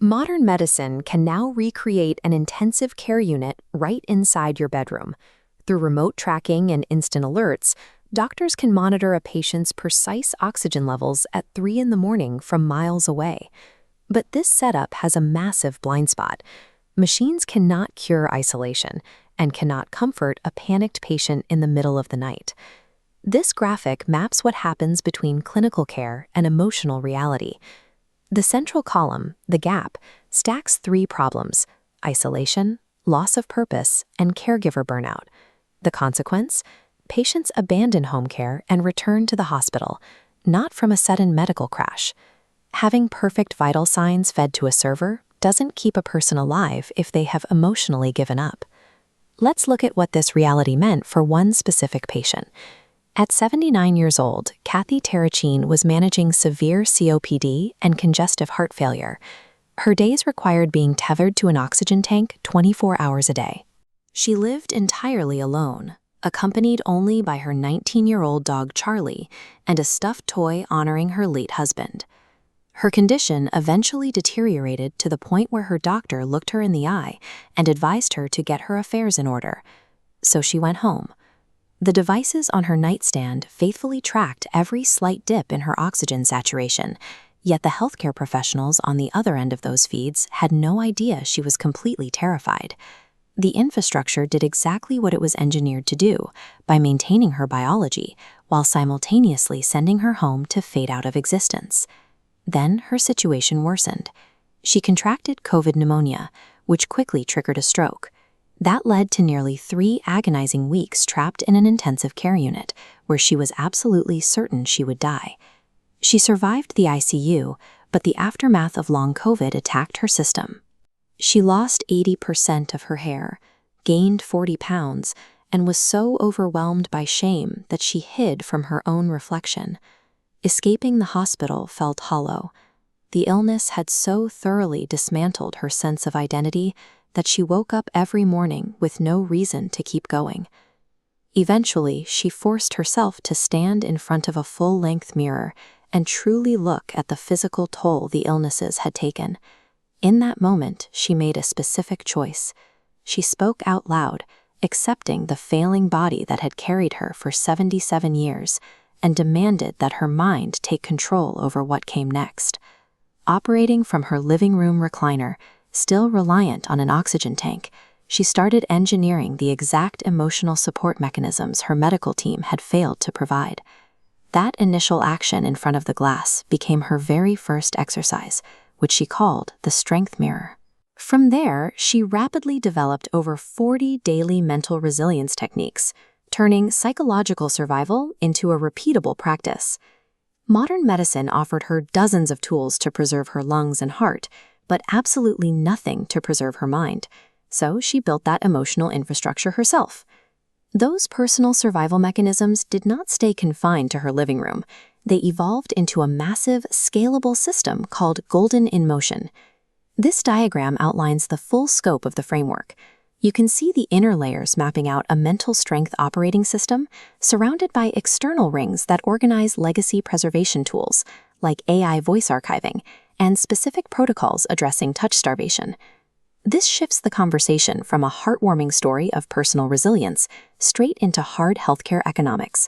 Modern medicine can now recreate an intensive care unit right inside your bedroom. Through remote tracking and instant alerts, doctors can monitor a patient's precise oxygen levels at 3 in the morning from miles away. But this setup has a massive blind spot. Machines cannot cure isolation and cannot comfort a panicked patient in the middle of the night. This graphic maps what happens between clinical care and emotional reality. The central column, the gap, stacks 3 problems: isolation, loss of purpose, and caregiver burnout. The consequence? Patients abandon home care and return to the hospital, not from a sudden medical crash. Having perfect vital signs fed to a server doesn't keep a person alive if they have emotionally given up. Let's look at what this reality meant for one specific patient. At 79 years old, Kathy Tarochione was managing severe COPD and congestive heart failure. Her days required being tethered to an oxygen tank 24 hours a day. She lived entirely alone, accompanied only by her 19-year-old dog Charlie and a stuffed toy honoring her late husband. Her condition eventually deteriorated to the point where her doctor looked her in the eye and advised her to get her affairs in order. So she went home. The devices on her nightstand faithfully tracked every slight dip in her oxygen saturation, yet the healthcare professionals on the other end of those feeds had no idea she was completely terrified. The infrastructure did exactly what it was engineered to do, by maintaining her biology, while simultaneously sending her home to fade out of existence. Then her situation worsened. She contracted COVID pneumonia, which quickly triggered a stroke. That led to nearly 3 agonizing weeks trapped in an intensive care unit, where she was absolutely certain she would die. She survived the ICU, but the aftermath of long COVID attacked her system. She lost 80% of her hair, gained 40 pounds, and was so overwhelmed by shame that she hid from her own reflection. Escaping the hospital felt hollow. The illness had so thoroughly dismantled her sense of identity that she woke up every morning with no reason to keep going. Eventually, she forced herself to stand in front of a full-length mirror and truly look at the physical toll the illnesses had taken. In that moment, she made a specific choice. She spoke out loud, accepting the failing body that had carried her for 77 years, and demanded that her mind take control over what came next. Operating from her living room recliner, still reliant on an oxygen tank, she started engineering the exact emotional support mechanisms her medical team had failed to provide. That initial action in front of the glass became her very first exercise, which she called the strength mirror. From there, she rapidly developed over 40 daily mental resilience techniques, turning psychological survival into a repeatable practice. Modern medicine offered her dozens of tools to preserve her lungs and heart, but absolutely nothing to preserve her mind. So she built that emotional infrastructure herself. Those personal survival mechanisms did not stay confined to her living room. They evolved into a massive, scalable system called Golden InMotion. This diagram outlines the full scope of the framework. You can see the inner layers mapping out a mental strength operating system surrounded by external rings that organize legacy preservation tools, like AI voice archiving, and specific protocols addressing touch starvation. This shifts the conversation from a heartwarming story of personal resilience straight into hard healthcare economics.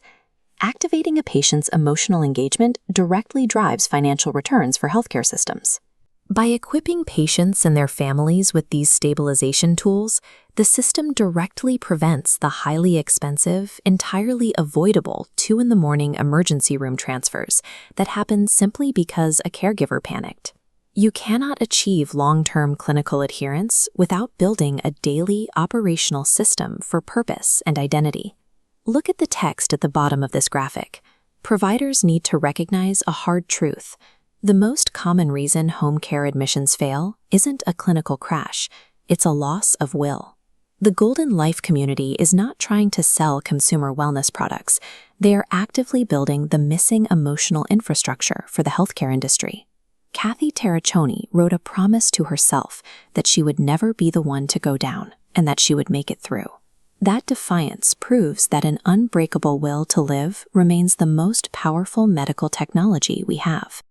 Activating a patient's emotional engagement directly drives financial returns for healthcare systems. By equipping patients and their families with these stabilization tools, the system directly prevents the highly expensive, entirely avoidable 2 in the morning emergency room transfers that happen simply because a caregiver panicked. You cannot achieve long-term clinical adherence without building a daily operational system for purpose and identity. Look at the text at the bottom of this graphic. Providers need to recognize a hard truth. The most common reason home care admissions fail isn't a clinical crash, it's a loss of will. The Golden Life community is not trying to sell consumer wellness products. They are actively building the missing emotional infrastructure for the healthcare industry. Kathy Tarochione wrote a promise to herself that she would never be the one to go down and that she would make it through. That defiance proves that an unbreakable will to live remains the most powerful medical technology we have.